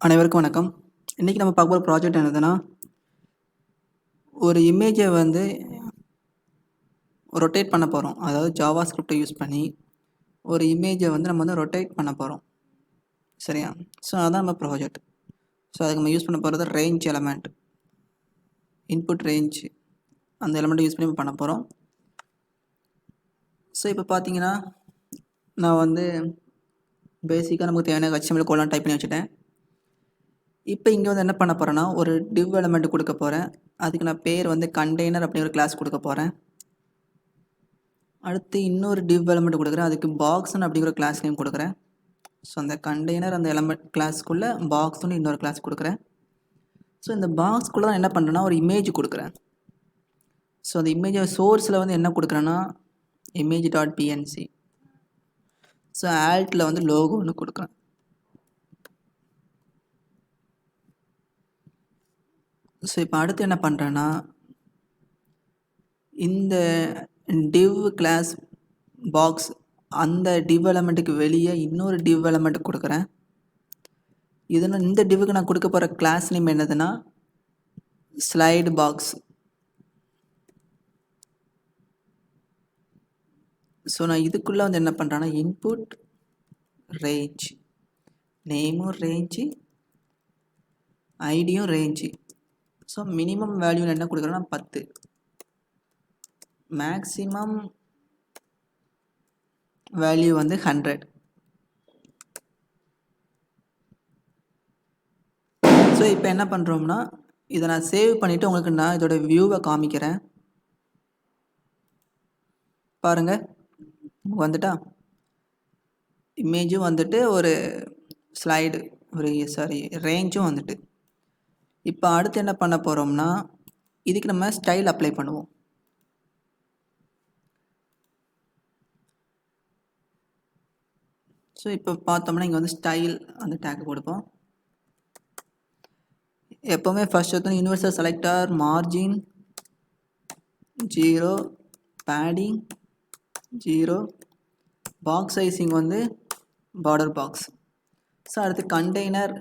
அனைவருக்கும் வணக்கம். இன்றைக்கி நம்ம பார்க்க போகிற ப்ராஜெக்ட் என்னதுன்னா, ஒரு இமேஜை வந்து ரொட்டேட் பண்ண போகிறோம். அதாவது ஜாவாஸ்கிரிப்டை யூஸ் பண்ணி ஒரு இமேஜை வந்து நம்ம வந்து ரொட்டேட் பண்ண போகிறோம். சரியா? ஸோ அதான் நம்ம ப்ராஜெக்ட். ஸோ அதுக்கு நம்ம யூஸ் பண்ண போகிறது ரேஞ்ச் எலமெண்ட், இன்புட் ரேஞ்ச், அந்த எலமெண்ட்டை யூஸ் பண்ணி பண்ண போகிறோம். ஸோ இப்போ பார்த்தீங்கன்னா, நான் வந்து பேசிக்காக நமக்கு தேவையான HTML கோட்லாம் டைப் பண்ணி வச்சுட்டேன். இப்போ இங்கே வந்து என்ன பண்ண போகிறேன்னா, ஒரு டிவ் எலமெண்ட் கொடுக்க போகிறேன். அதுக்கு நான் பேர் வந்து கண்டெய்னர் அப்படிங்கிற கிளாஸ் கொடுக்க போகிறேன். அடுத்து இன்னொரு டிவ் எலமெண்ட் கொடுக்குறேன். அதுக்கு பாக்ஸ்னு அப்படிங்கிற கிளாஸ் நேம் கொடுக்குறேன். ஸோ அந்த கண்டெய்னர் அந்த எலமெண்ட் கிளாஸ்க்குள்ளே பாக்ஸ்னு இன்னொரு கிளாஸ் கொடுக்குறேன். ஸோ இந்த பாக்ஸ்க்குள்ளே நான் என்ன பண்ணுறேன்னா, ஒரு இமேஜ் கொடுக்குறேன். ஸோ அந்த இமேஜை சோர்ஸில் வந்து என்ன கொடுக்குறேன்னா, image.pnc. ஸோ ஆல்ட்டில் வந்து லோகோன்னு கொடுக்குறேன். ஸோ இப்போ அடுத்து என்ன பண்ணுறேன்னா, இந்த டிவ் கிளாஸ் பாக்ஸ் அந்த டிவ் எலமெண்ட்டுக்கு வெளியே இன்னொரு டிவ் எலமெண்ட் கொடுக்குறேன். இந்த டிவ்வுக்கு நான் கொடுக்க போகிற கிளாஸ் நேம் என்னதுன்னா, ஸ்லைடு பாக்ஸ். ஸோ நான் இதுக்குள்ளே வந்து என்ன பண்ணுறேன்னா, இன்புட் ரேஞ்ச், நேமும் ரேஞ்சு, ஐடியும் ரேஞ்சு. ஸோ மினிமம் வேல்யூ என்ன கொடுக்குறேன்னா 10, மேக்ஸிமம் வேல்யூ வந்து 100. ஸோ இப்போ என்ன பண்ணுறோம்னா, இதை நான் சேவ் பண்ணிவிட்டு உங்களுக்கு நான் இதோட வியூவை காமிக்கிறேன். பாருங்கள், வந்துட்டா இமேஜும் வந்துட்டு, ஒரு ஸ்லைடு ரேஞ்சும் வந்துட்டு. இப்போ அடுத்து என்ன பண்ண போகிறோம்னா, இதுக்கு நம்ம ஸ்டைல் அப்ளை பண்ணுவோம். ஸோ இப்போ பார்த்தோம்னா இங்கே வந்து ஸ்டைல் அந்த டேக் கொடுப்போம். எப்போவுமே ஃபர்ஸ்ட் எடுத்தோம் universal selector, margin 0, padding 0, box sizing வந்து பார்டர் பாக்ஸ். ஸோ அடுத்து கண்டெய்னர்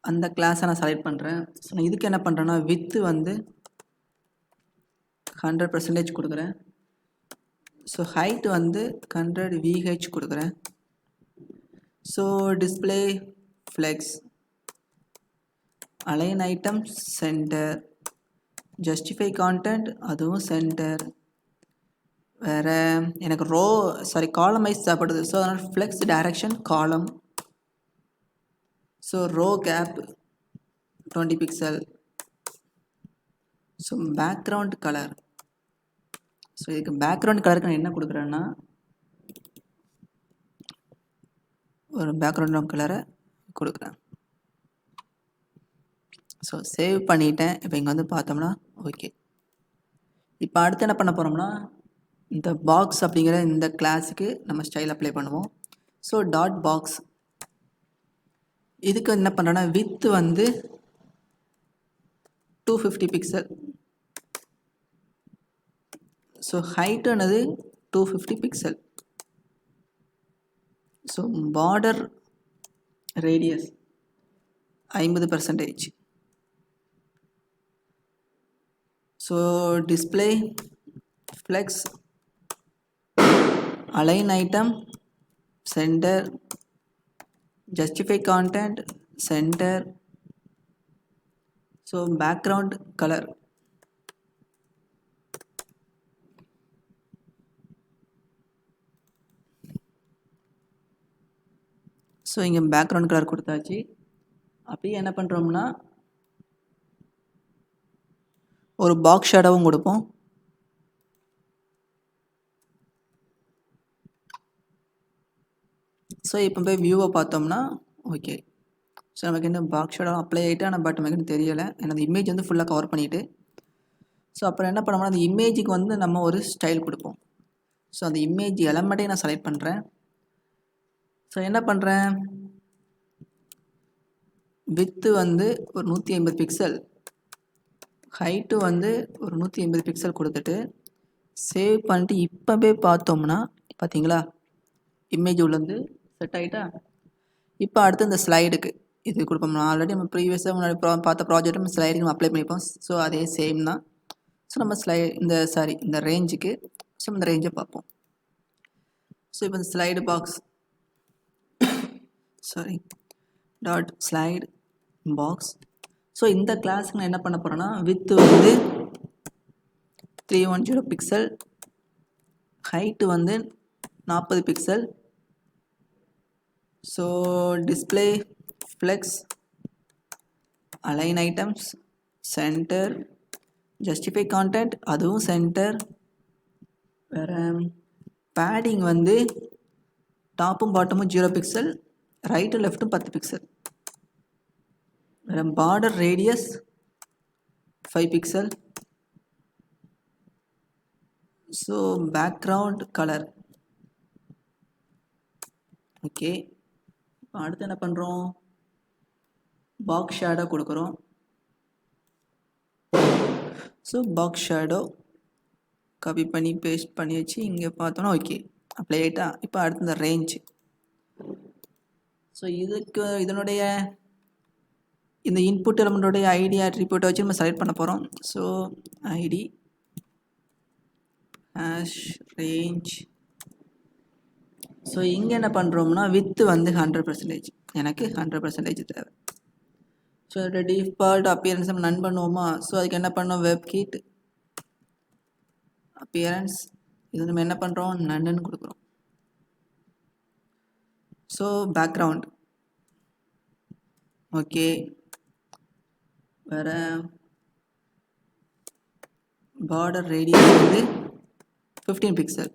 அந்த கிளாஸை நான் செலக்ட் பண்ணுறேன். ஸோ நான் இதுக்கு என்ன பண்ணுறேன்னா, வித்து வந்து 100% கொடுக்குறேன். ஸோ ஹைட் வந்து 100 VH கொடுக்குறேன். So display flex, align item center, justify content அதுவும் சென்டர். வேறு எனக்கு காலம் வைஸ் தேவைப்படுது. ஸோ அதனால் flex direction column. So row gap 20 pixel. So background colour. So இதுக்கு பேக்ரவுண்ட் கலருக்கு நான் என்ன கொடுக்குறேன்னா, ஒரு பேக்ரவுண்ட் கலரை கொடுக்குறேன். ஸோ சேவ் பண்ணிட்டேன். இப்போ இங்கே வந்து பார்த்தோம்னா ஓகே. இப்போ அடுத்து என்ன பண்ண போகிறோம்னா, இந்த பாக்ஸ் அப்படிங்கிற இந்த கிளாஸுக்கு நம்ம ஸ்டைல் அப்ளை பண்ணுவோம். ஸோ டாட் பாக்ஸ், இதுக்கு என்ன பண்ணுறேன்னா, வித் வந்து 250 பிக்சல். ஸோ ஹைட்டுனது 250 pixel. So border radius 50%. So display flex, align item center, justify content center. So background colour. So இங்கே பேக்ரவுண்ட் கலர் கொடுத்தாச்சு. அப்படியே என்ன பண்ணுறோம்னா, ஒரு பாக்ஸ் ஷேடோவும் கொடுப்போம். ஸோ இப்போ போய் வியூவை பார்த்தோம்னா ஓகே. ஸோ நமக்கு என்ன பாக்ஸ் ஷேடோ அப்ளை ஆகிட்டு, ஆனால் பட் நமக்கு தெரியலை. ஏன்னா அந்த இமேஜ் வந்து ஃபுல்லாக கவர் பண்ணிவிட்டு. ஸோ அப்புறம் என்ன பண்ணோம்னா, அந்த இமேஜுக்கு வந்து நம்ம ஒரு ஸ்டைல் கொடுப்போம். ஸோ அந்த இமேஜ் எலமெண்ட்டையும் நான் செலக்ட் பண்ணுறேன். ஸோ என்ன பண்ணுறேன், வித்து வந்து ஒரு 150 பிக்சல், ஹைட்டு வந்து ஒரு 150 பிக்சல் கொடுத்துட்டு சேவ் பண்ணிட்டு இப்போ போய் பார்த்தோம்னா பார்த்தீங்களா, இமேஜ் உள்ளது செட் ஆகிட்டா. இப்போ அடுத்து இந்த ஸ்லைடுக்கு இது கொடுப்போம். ஆல்ரெடி நம்ம ப்ரீவியஸாக முன்னாடி பார்த்த ப்ராஜெக்ட் நம்ம ஸ்லைடுக்கு நம்ம அப்ளை பண்ணிப்போம். ஸோ அதே சேம் தான். ஸோ நம்ம இந்த ரேஞ்சுக்கு ஸோ இந்த ரேஞ்சை பார்ப்போம். ஸோ இப்போ இந்த slide box dot slide box. So இந்த கிளாஸுக்கு நான் என்ன பண்ண போகிறேன்னா வித் வந்து 310 பிக்சல், ஹைட்டு வந்து 40 pixel. So display, flex, align items, center, justify content அதுவும் சென்டர். வேறு பேடிங் வந்து டாப்பும் பாட்டமும் 0 பிக்சல், ரைட்டும் லெஃப்ட்டும் 10 பிக்சல். வேறு border radius 5 pixel. So background colour. Okay, இப்போ அடுத்து என்ன பண்ணுறோம், பாக்ஸ் ஷேடோ கொடுக்குறோம். ஸோ பாக்ஸ் ஷேடோ காப்பி பண்ணி பேஸ்ட் பண்ணி வச்சு இங்கே பார்த்தோன்னா ஓகே அப்ளை ஆகிட்டா. இப்போ அடுத்து இந்த ரேஞ்ச். ஸோ இதனுடைய இந்த இன்புட் எலமெண்ட்டோடைய ஐடி அட்ரிபியூட்டை வச்சு நம்ம செலக்ட் பண்ண போகிறோம். So ID hash range. ஸோ இங்கே என்ன பண்ணுறோம்னா வித்து வந்து 100%, எனக்கு 100% தேவை. ஸோ இதோட டிஃபால்ட் அப்பியரன்ஸ் நம்ம நன் பண்ணுவோமா. ஸோ அதுக்கு என்ன பண்ணோம், வெப்கிட் அப்பியரன்ஸ் இது நம்ம என்ன பண்ணுறோம், நன்னு கொடுக்குறோம். So background okay. வேறு பார்டர் ரேடியஸ் வந்து 15 பிக்சல்.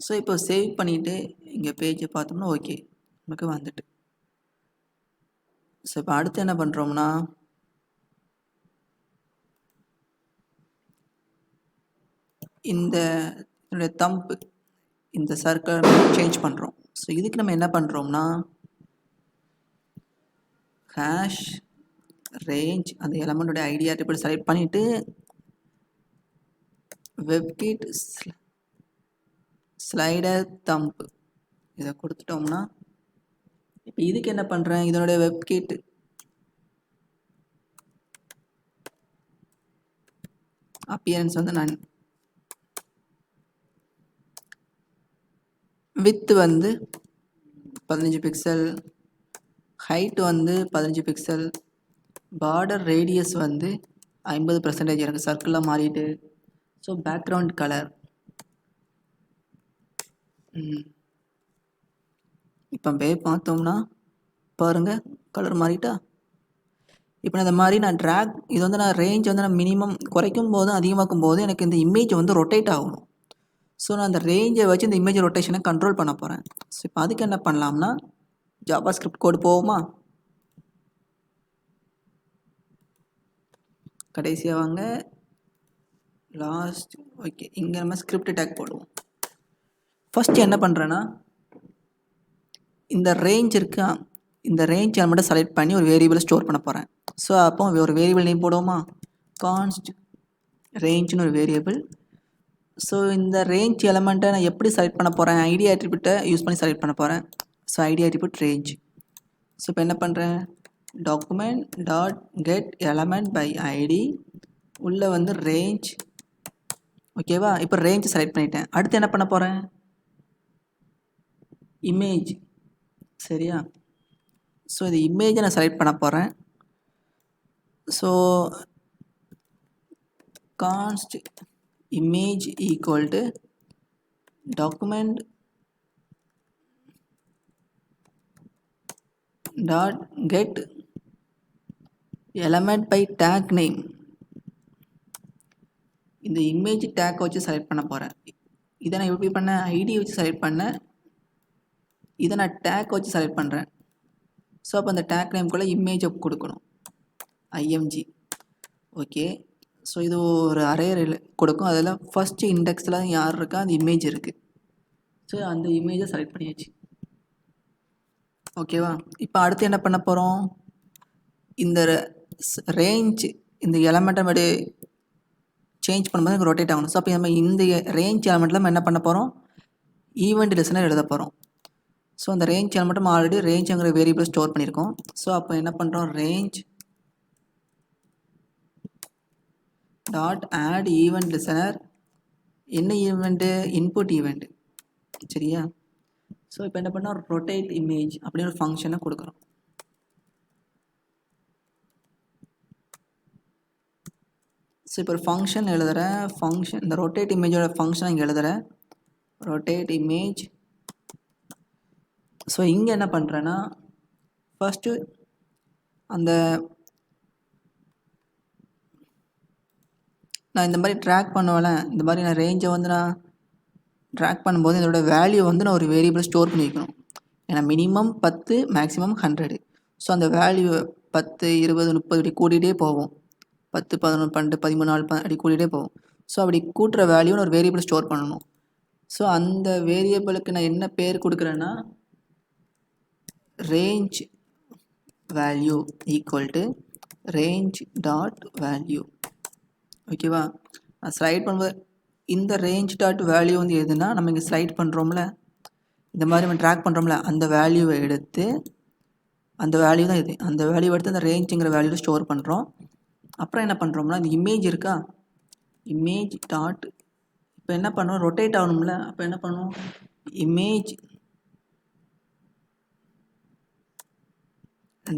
ஸோ இப்போ சேவ் பண்ணிவிட்டு இங்கே பேஜை பார்த்தோம்னா ஓகே நமக்கு வந்துட்டு. ஸோ இப்போ அடுத்து என்ன பண்ணுறோம்னா இந்த தம்ப் இந்த சர்க்கிள் சேஞ்ச் பண்ணுறோம். ஸோ இதுக்கு நம்ம என்ன பண்ணுறோம்னா ஹேஷ் ரேஞ்ச் அந்த எலமெண்ட்டோட ஐடி அட்ரிபியூட் செலக்ட் பண்ணிவிட்டு வெப்கிட் ஸ்லைடர் தம்ப் இதை கொடுத்துட்டோம்னா இப்போ இதுக்கு என்ன பண்ணுறேன், இதனுடைய வெப்கிட் அப்பியரன்ஸ் வந்து நான் வித் வந்து 15 பிக்சல், ஹைட் வந்து 15 பிக்சல், பார்டர் ரேடியஸ் வந்து 50% எனக்கு சர்க்கிளாக மாறிட்டு. ஸோ பேக்ரவுண்ட் கலர் இப்போ பார்த்தோம்னா பாருங்கள் கலர் மாறிட்டா. இப்போ இந்த மாதிரி நான் ட்ராக் இது வந்து நான் ரேஞ்ச் வந்து நான் மினிமம் குறைக்கும் போதும் அதிகமாக்கும் போது எனக்கு இந்த இமேஜ் வந்து ரொட்டேட் ஆகணும். ஸோ நான் அந்த ரேஞ்சை வச்சு இந்த இமேஜ் ரொட்டேஷனை கண்ட்ரோல் பண்ண போகிறேன். ஸோ இப்போ அதுக்கு என்ன பண்ணலாம்னா ஜாவாஸ்கிரிப்ட் கோடு போவோமா. கடைசியாக வாங்க லாஸ்ட். ஓகே, இங்கே நம்ம ஸ்கிரிப்ட் டேக் போடுவோம். ஃபஸ்ட்டு என்ன பண்ணுறேன்னா இந்த ரேஞ்ச் இருக்கா, இந்த ரேஞ்ச் எலமெண்ட்டை செலக்ட் பண்ணி ஒரு வேரியபிளை ஸ்டோர் பண்ண போகிறேன். ஸோ அப்போ ஒரு வேரியபிள் நேம் போடுவோமா, கான்ஸ்ட் ரேஞ்சுன்னு ஒரு வேரியபிள். ஸோ இந்த ரேஞ்ச் எலமெண்ட்டை நான் எப்படி செலக்ட் பண்ண போகிறேன், ஐடி அட்ரிபியூட்டை யூஸ் பண்ணி செலக்ட் பண்ண போகிறேன். So ID attribute range. So இப்போ என்ன பண்ணுறேன், document dot get element by ID உள்ளே வந்து ரேஞ்ச். ஓகேவா, இப்போ ரேஞ்ச் செலக்ட் பண்ணிட்டேன். அடுத்து என்ன பண்ண போகிறேன், இமேஜ். சரியா, ஸோ இந்த இமேஜை நான் செலக்ட் பண்ண போகிறேன். So கான்ஸ்ட் image equal to document dot get element bye take name. இந்த இமேஜ் டேக்கை வச்சு செலக்ட் பண்ண போகிறேன். இதை நான் எப்படி பண்ணேன், ஐடி வச்சு செலக்ட் பண்ணேன். இதை நான் டேக் வச்சு செலக்ட் பண்ணுறேன். ஸோ அப்போ அந்த டேக் நேம்குள்ளே இமேஜை கொடுக்கணும், ஐஎம்ஜி. ஓகே, ஸோ இது ஒரு அரே கொடுக்கும். அதில் ஃபஸ்ட்டு இண்டெக்ஸில் யார் இருக்கா அந்த இமேஜ் இருக்குது. ஸோ அந்த இமேஜை செலக்ட் பண்ணியாச்சு. ஓகேவா, இப்போ அடுத்து என்ன பண்ண போகிறோம், இந்த ரேஞ்ச் இந்த எலமெண்ட்டை மாதிரி சேஞ்ச் பண்ணும்போது எனக்கு ரொட்டேட் ஆகணும். ஸோ அப்போ நம்ம இந்த ரேஞ்ச் எலமெண்ட்டில் நம்ம என்ன பண்ண போகிறோம், ஈவெண்ட் லிசனர் எழுத போகிறோம். ஸோ அந்த ரேஞ்ச் எலமெண்ட் நம்ம ஆல்ரெடி ரேஞ்சுங்கிற வேரியபிள் ஸ்டோர் பண்ணியிருக்கோம். ஸோ அப்போ என்ன பண்ணுறோம், range dot add event listener. என்ன ஈவெண்ட்டு, இன்புட் ஈவெண்ட். சரியா? ஸோ இப்போ என்ன பண்ணோம், ரொட்டேட் இமேஜ் அப்படின்னு ஒரு ஃபங்க்ஷனை கொடுக்குறோம். ஸோ இப்போ ஒரு ஃபங்க்ஷன் எழுதுகிறேன். ஃபங்க்ஷன் இந்த ரொட்டேட் இமேஜோட ஃபங்க்ஷன் இங்கே எழுதுகிறேன். Rotate image. ஸோ இங்கே என்ன பண்ணுறேன்னா, ஃபஸ்ட்டு அந்த நான் இந்த மாதிரி ட்ராக் பண்ணுவேன். இந்த மாதிரி நான் ரேஞ்சை வந்து நான் ட்ராக் பண்ணும்போது இதோட வேல்யூ வந்து நான் ஒரு வேரியபிள் ஸ்டோர் பண்ணி வைக்கணும். ஏன்னா மினிமம் 10, மேக்ஸிமம் 100. ஸோ அந்த வேல்யூ 10, 20, 30 இப்படி கூட்டிகிட்டே போகும். 10, 11, 12, 13, 14 அப்படி கூட்டிகிட்டே போகும். ஸோ அப்படி கூட்டுற வேல்யூன்னு ஒரு வேரியபிள் ஸ்டோர் பண்ணணும். ஸோ அந்த வேரியபிளுக்கு நான் என்ன பேர் கொடுக்குறேன்னா, range value equal to range dot value. ஓகேவா? நான் ஸ்லைட் பண்ணும்போது இந்த ரேஞ்ச் டாட் வேல்யூ வந்து எதுனா, நம்ம இங்கே ஸ்லைட் பண்ணுறோம்ல, இந்த மாதிரி நம்ம ட்ராக் பண்ணுறோம்ல, அந்த வேல்யூவை எடுத்து, அந்த வேல்யூ தான் இது, அந்த வேல்யூ எடுத்து அந்த ரேஞ்சுங்கிற வேல்யூவில் ஸ்டோர் பண்ணுறோம். அப்புறம் என்ன பண்ணுறோம்னா, இந்த இமேஜ் இருக்கா, இமேஜ் டாட், இப்போ என்ன பண்ணுவோம், ரொட்டேட் ஆகணும்ல, அப்போ என்ன பண்ணுவோம், image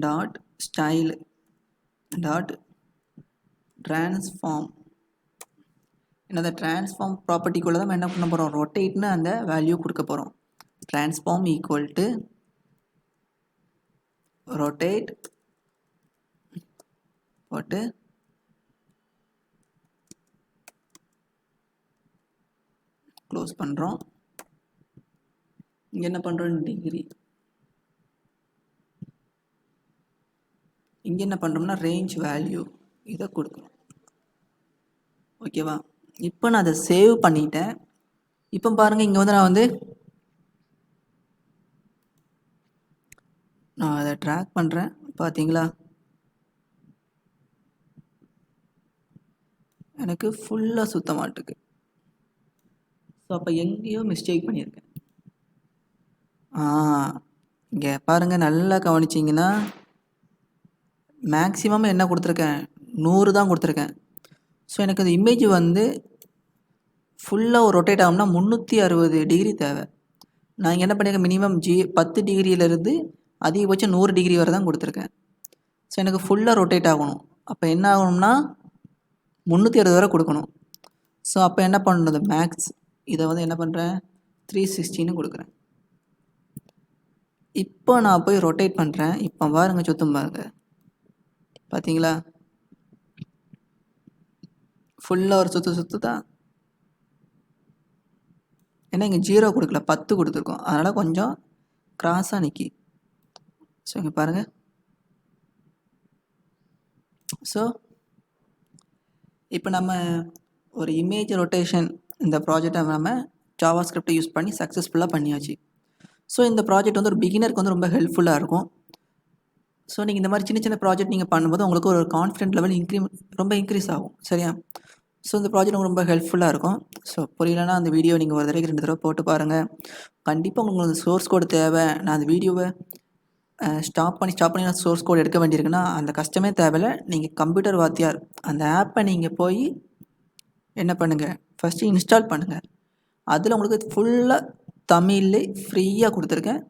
dot style dot transform. அந்த ட்ரான்ஸ்ஃபார்ம் ப்ராப்பர்ட்டிக்குள்ளே தான் நம்ம என்ன பண்ண போகிறோம், ரொட்டேட்னு அந்த வேல்யூ கொடுக்க போகிறோம். ட்ரான்ஸ்ஃபார்ம் ஈக்குவல் டு ரொட்டேட் போட்டு க்ளோஸ் பண்ணுறோம். இங்கே என்ன பண்ணுறோம், டிகிரி. இங்கே என்ன பண்ணுறோம்னா, ரேஞ்ச் வேல்யூ இதை கொடுக்குறோம். ஓகேவா? இப்போ நான் அதை சேவ் பண்ணிட்டேன். இப்போ பாருங்கள், இங்கே வந்து நான் அதை ட்ராக் பண்ணுறேன். பார்த்தீங்களா, எனக்கு ஃபுல்லாக சுத்த மாட்டுக்கு. ஸோ அப்போ எங்கேயோ மிஸ்டேக் பண்ணியிருக்கேன். இங்கே பாருங்கள், நல்லா கவனிச்சிங்கன்னா மேக்ஸிமம் என்ன கொடுத்துருக்கேன், 100 தான் கொடுத்துருக்கேன். ஸோ எனக்கு அந்த இமேஜ் வந்து ஃபுல்லாக ஒரு ரொட்டேட் ஆகும்னா 360 டிகிரி தேவை. நான் இங்கே என்ன பண்ணியிருக்கேன், மினிமம் 10 டிகிரியிலேருந்து அதிகபட்சம் 100 டிகிரி வரை தான் கொடுத்துருக்கேன். ஸோ எனக்கு ஃபுல்லாக ரொட்டேட் ஆகணும். அப்போ என்ன ஆகணும்னா 360 வரை கொடுக்கணும். ஸோ அப்போ என்ன பண்ணுறது, மேக்ஸ் இதை வந்து என்ன பண்ணுறேன், 360ன்னு கொடுக்குறேன். இப்போ நான் போய் ரொட்டேட் பண்ணுறேன். இப்போ பாருங்கள், சுத்தம் பாருங்க, பார்த்தீங்களா, ஃபுல்லாக ஒரு சுற்று தான். ஏன்னா இங்கே 0 கொடுக்கல, 10 கொடுத்துருக்கோம், அதனால் கொஞ்சம் கிராஸாக நிற்கி. ஸோ இங்கே பாருங்கள். ஸோ இப்போ நம்ம ஒரு இமேஜ் ரொட்டேஷன் இந்த ப்ராஜெக்டை நம்ம ஜாவாஸ்கிரிப்டை யூஸ் பண்ணி சக்ஸஸ்ஃபுல்லாக பண்ணியாச்சு. ஸோ இந்த ப்ராஜெக்ட் வந்து ஒரு பிகினருக்கு வந்து ரொம்ப ஹெல்ப்ஃபுல்லாக இருக்கும். ஸோ நீங்கள் இந்த மாதிரி சின்ன சின்ன ப்ராஜெக்ட் நீங்கள் பண்ணும்போது உங்களுக்கு ஒரு கான்ஃபிடென்ட் லெவல் ரொம்ப இன்க்ரீஸ் ஆகும். சரியா? ஸோ இந்த ப்ராஜெக்ட் உங்களுக்கு ரொம்ப ஹெல்ப்ஃபுல்லாக இருக்கும். ஸோ புரியலன்னா அந்த வீடியோ நீங்கள் ஒரு தடவைக்கு 2 தடவை போட்டு பாருங்கள். கண்டிப்பாக உங்களுக்கு அந்த சோர்ஸ் கோடு தேவை. நான் அந்த வீடியோவை ஸ்டாப் பண்ணி நான் சோர்ஸ் கோடு எடுக்க வேண்டியிருக்குன்னா அந்த கஷ்டமே தேவையில்லை. நீங்கள் கம்ப்யூட்டர் வாத்தியார் அந்த ஆப்பை நீங்கள் போய் என்ன பண்ணுங்கள், ஃபஸ்ட்டு இன்ஸ்டால் பண்ணுங்கள். அதில் உங்களுக்கு ஃபுல்லாக தமிழ்லே ஃப்ரீயாக கொடுத்துருக்கேன்.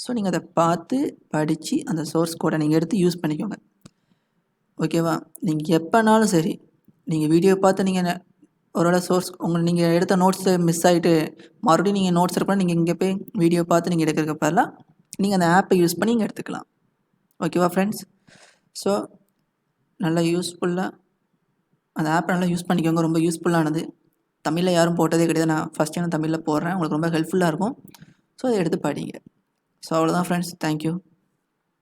ஸோ நீங்கள் அதை பார்த்து படித்து அந்த சோர்ஸ் கோடை நீங்கள் எடுத்து யூஸ் பண்ணிக்கோங்க. ஓகேவா? நீங்கள் எப்போனாலும் சரி, நீங்கள் வீடியோ பார்த்து நீங்கள் ஒருவேளை சோர்ஸ் நீங்கள் எடுத்த நோட்ஸு மிஸ் ஆகிட்டு மறுபடியும் நீங்கள் நோட்ஸ் இருப்பா நீங்கள் இங்கே போய் வீடியோ பார்த்து நீங்கள் எடுக்கிறதுக்கு பதிலாக நீங்கள் அந்த ஆப்பை யூஸ் பண்ணி நீங்கள் எடுத்துக்கலாம். ஓகேவா ஃப்ரெண்ட்ஸ்? ஸோ நல்லா யூஸ்ஃபுல்லாக அந்த ஆப்பை நல்லா யூஸ் பண்ணிக்கோங்க. ரொம்ப யூஸ்ஃபுல்லானது. தமிழில் யாரும் போட்டதே கிடையாது. நான் ஃபஸ்ட் டைம் தமிழில் போடுறேன். உங்களுக்கு ரொம்ப ஹெல்ப்ஃபுல்லாக இருக்கும். ஸோ அதை எடுத்து படிங்க. ஸோ அவ்வளோதான் ஃப்ரெண்ட்ஸ். தேங்க்யூ.